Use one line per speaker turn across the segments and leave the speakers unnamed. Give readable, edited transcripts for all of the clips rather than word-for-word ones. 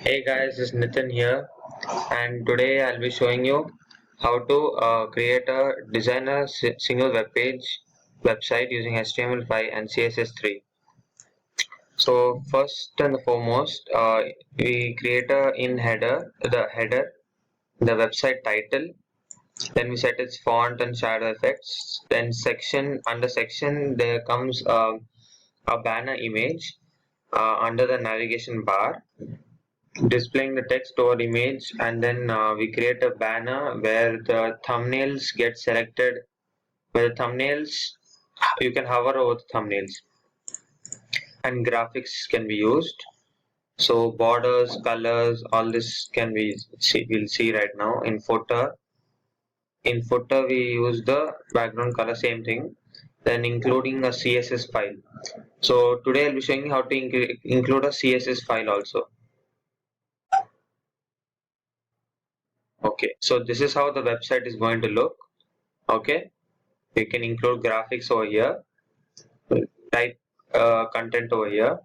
Hey guys, this is Nitin here, and today I'll be showing you how to create a designer single web page website using HTML5 and CSS3. So first and foremost, we create a the header, the website title. Then we set its font and shadow effects. Then under section there comes a banner image under the navigation bar, displaying the text or image, and then we create a banner where the thumbnails get selected, where the thumbnails you can hover over the thumbnails, and graphics can be used. So borders, colors, all this can be we'll see right now. In footer we use the background color, same thing, then including a CSS file. So today I'll be showing you how to include a CSS file also. Okay, so this is how the website is going to look. Okay, you can include graphics over here, type content over here,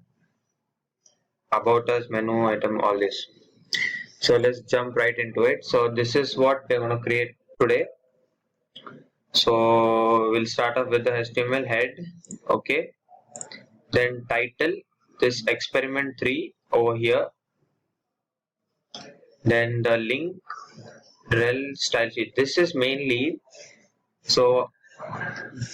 about us, menu, item, all this. So let's jump right into it. So this is what we're going to create today. So we'll start off with the HTML head. Okay, then title, this experiment 3 over here, then the link, rel style sheet. This is mainly, so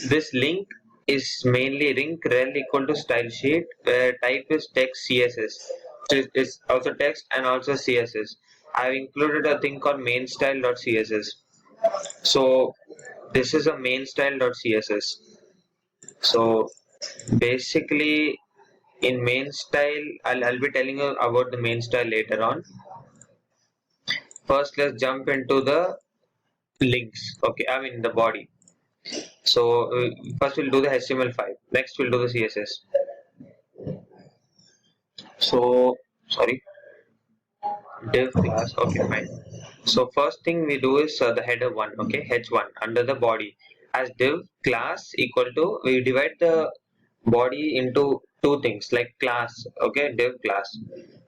this link is mainly link rel equal to style sheet, where type is text CSS. It is also text and also CSS. I've included a thing called main style.css. So this is a main style.css. So basically in main style, I'll be telling you about the main style later on. First let's jump into the links. Okay, I mean the body. So first we'll do the HTML5. Next we'll do the CSS. So sorry, div class. Okay, fine. So first thing we do is the header one. Okay, h1 under the body as div class equal to, we divide the body into two things like class. Okay, div class,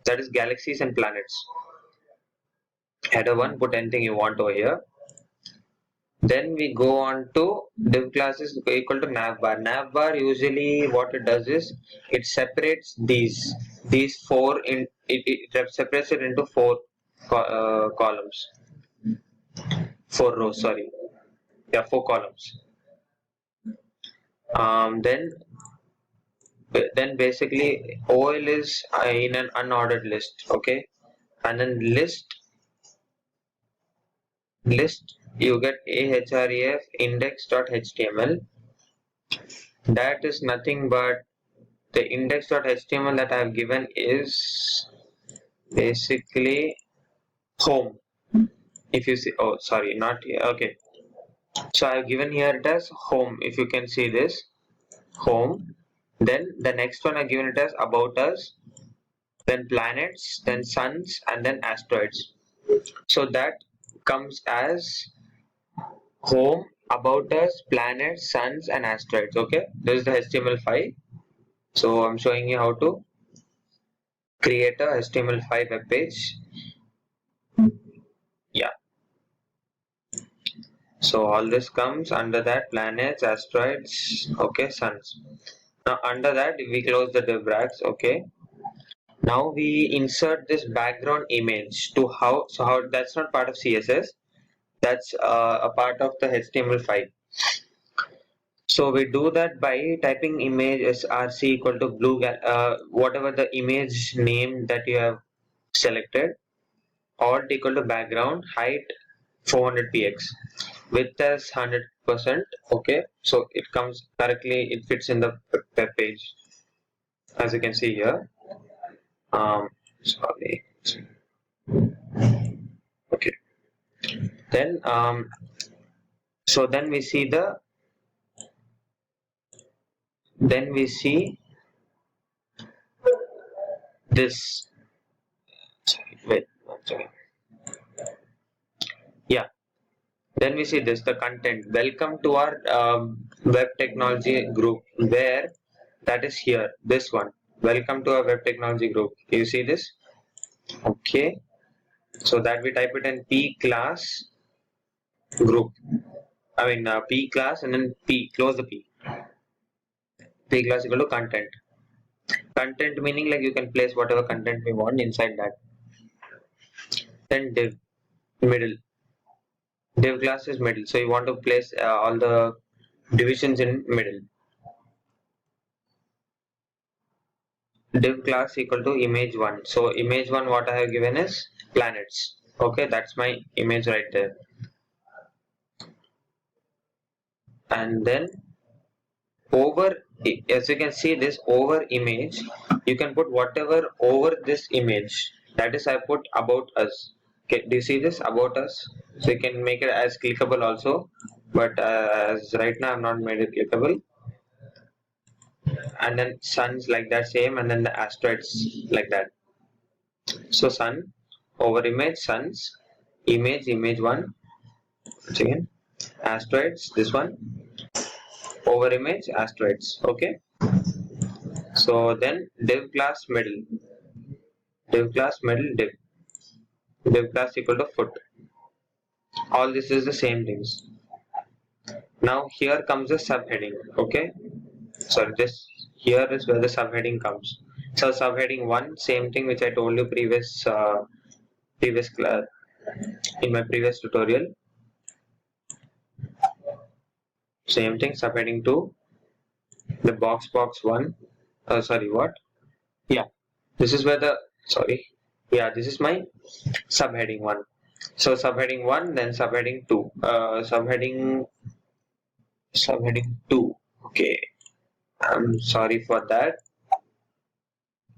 that is galaxies and planets. Header one, put anything you want over here. Then we go on to div class is equal to navbar. Navbar usually what it does is it separates these four in it separates it into columns, four rows, sorry, yeah, four columns. Then basically OL is in an unordered list. Okay, and then list you get ahref index.html. That is nothing but the index.html that I have given is basically home. If you see, oh sorry, not here. Okay, so I have given here it as home. If you can see this, home. Then the next one I given it as about us, then planets, then suns, and then asteroids. So that comes as home, about us, planets, suns, and asteroids. Okay, this is the HTML5. So I'm showing you how to create a HTML5 web page. Yeah. So all this comes under that, planets, asteroids, okay, suns. Now under that we close the div brackets. Okay. Now we insert this background image to how that's not part of CSS. That's a part of the HTML5. So we do that by typing image src equal to blue, whatever the image name that you have selected, alt equal to background, height 400px, width as 100%. Okay, so it comes correctly, it fits in the web page as you can see here. Sorry. Okay. Then so then we see this. Sorry, wait one second. Yeah. Then we see this, the content. Welcome to our web technology group, where that is here. This one. Welcome to our web technology group. You see this? Okay, so that we type it in P class group. P class and then P, close the P. P class equal to content. Content meaning like you can place whatever content we want inside that. Then div, middle. Div class is middle. So you want to place all the divisions in middle. Div class equal to image1. So image1 what I have given is planets. Okay, that's my image right there. And then over, as you can see this over image, you can put whatever over this image. That is I put about us. Okay, do you see this about us? So you can make it as clickable also, but as right now I'm not made it clickable. And then suns like that same, and then the asteroids like that. So sun over image, suns, image1. Once again, asteroids, this one over image, asteroids. Okay, so then div class middle, div class middle, div class equal to foot. All this is the same things. Now here comes the subheading. Okay, sorry, this here is where the subheading comes. So subheading 1, same thing which I told you previous class, in my previous tutorial. Same thing, subheading 2, the box 1. Sorry, what? Yeah, this is where the, sorry, yeah, this is my subheading 1. So subheading 1, then subheading 2, subheading 2. Okay, I'm sorry for that.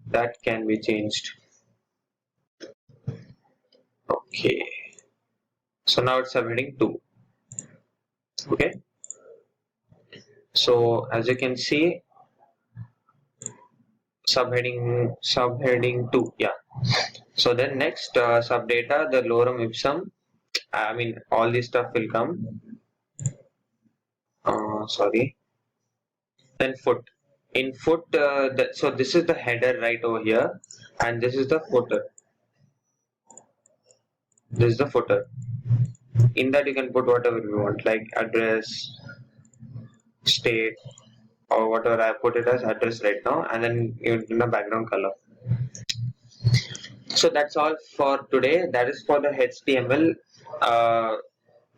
That can be changed. Okay, so now it's subheading 2. Okay, so as you can see, subheading 2. Yeah, so then next subdata, the lorem ipsum, all this stuff will come. Sorry, then foot. In foot, so this is the header right over here, and this is the footer. This is the footer. In that you can put whatever you want, like address, state, or whatever. I put it as address right now, and then in the background color. So that's all for today. That is for the HTML.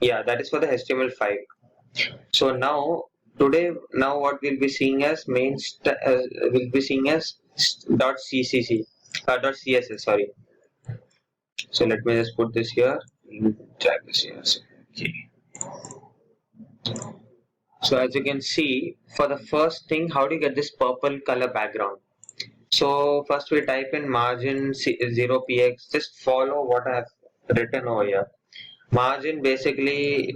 Yeah, that is for the HTML5. So now today, now what we'll be seeing as we'll be seeing as .ccc, .css. Sorry. So let me just put this here. Drag this here. Okay. So as you can see, for the first thing, how do you get this purple color background? So first we type in margin 0px. Just follow what I have written over here. Margin basically,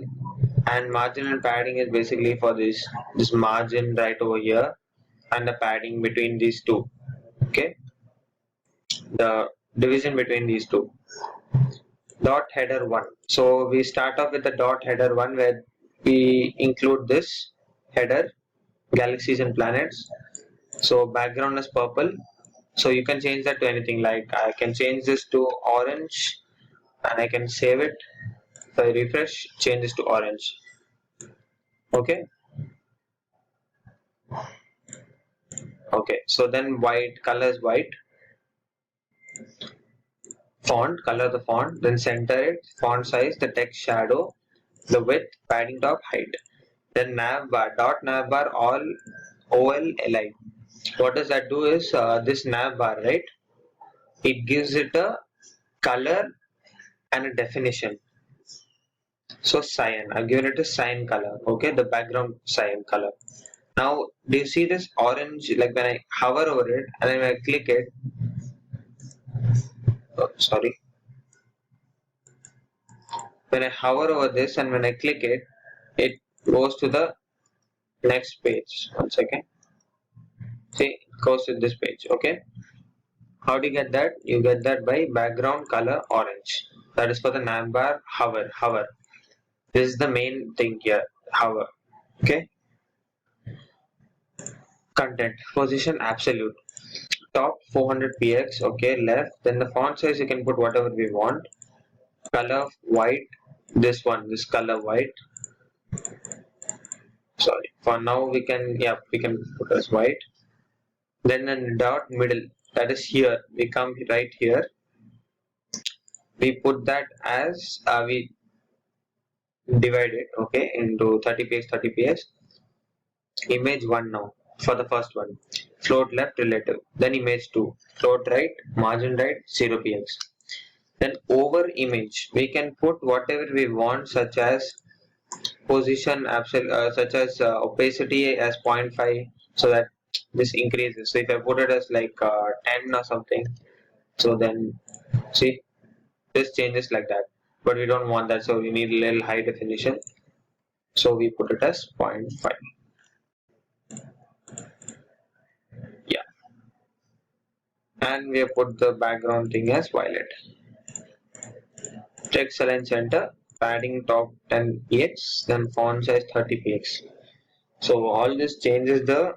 and margin and padding is basically for this margin right over here, and the padding between these two. Okay, the division between these two. Dot header 1. So we start off with the dot header 1, where we include this header, galaxies and planets. So background is purple. So you can change that to anything, like I can change this to orange, and I can save it. If I refresh, change this to orange. Okay, okay, so then white, color is white. Font, color the font, then center it, font size, the text shadow, the width, padding top, height. Then nav bar, dot nav bar, all OLLI. What does that do is, this nav bar, right, it gives it a color and a definition. So cyan, I've given it a cyan color. Okay, the background cyan color. Now do you see this orange, like when I hover over it and then when I click it, sorry, when I hover over this and when I click it, it goes to the next page. One second. See, it goes to this page. Okay, how do you get that? You get that by background color orange. That is for the navbar. Hover. This is the main thing here, hover. Okay, content position absolute. top 400 px, okay, left. Then the font size you can put whatever we want. Color white, this color white. Sorry, for now we can put as white. Then in dot middle, that is here, we come right here, we put that as we divide it, okay, into 30 px 30 px. Image 1 now, for the first one, float left relative. Then image 2, float right, margin right, 0 px. Then over image we can put whatever we want, such as position absolute, such as opacity as 0.5, so that this increases. So if I put it as like 10 or something, so then see, this changes like that, but we don't want that, so we need a little high definition, so we put it as 0.5. Yeah, and we have put the background thing as violet. Text align center, padding top 10 px, then font size 30 px. So all this changes the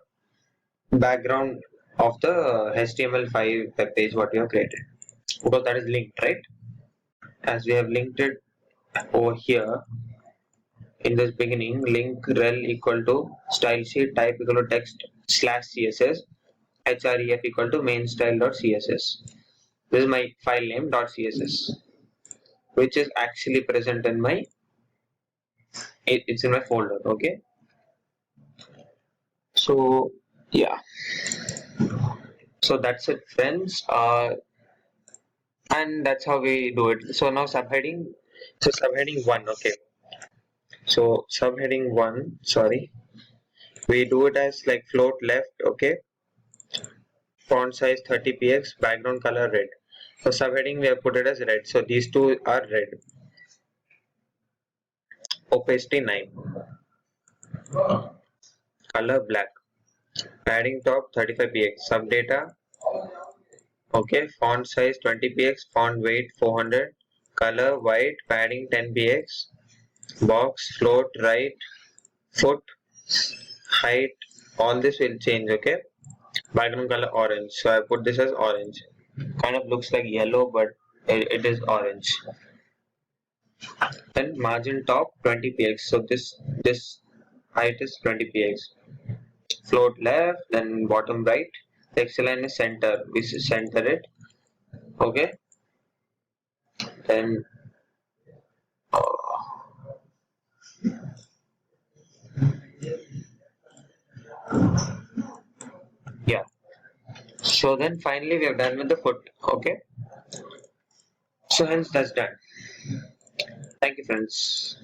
background of the HTML5 web page what we have created, because that is linked, right? As we have linked it over here in this beginning, link rel equal to style sheet type equal to text slash css, href equal to main style dot css. This is my file name dot css, which is actually present in my, it's in my folder, okay. So yeah, so that's it, friends. And that's how we do it. So now subheading, so subheading 1, okay, so subheading 1, sorry, we do it as like float left, okay, font size 30 px, background color red. So subheading we have put it as red, so these two are red. Opacity 9, color black, padding top 35 px, subdata, okay, font size 20 px, font weight 400, color white, padding 10 px, box float right, foot height, all this will change, okay. Background color orange, so I put this as orange. Kind of looks like yellow, but it is orange. Then margin top 20 px, so this height is 20 px. Float left, then bottom right, text line is center, we center it, okay. Then yeah, so then finally we are done with the foot, okay. So hence that's done. Thank you, friends.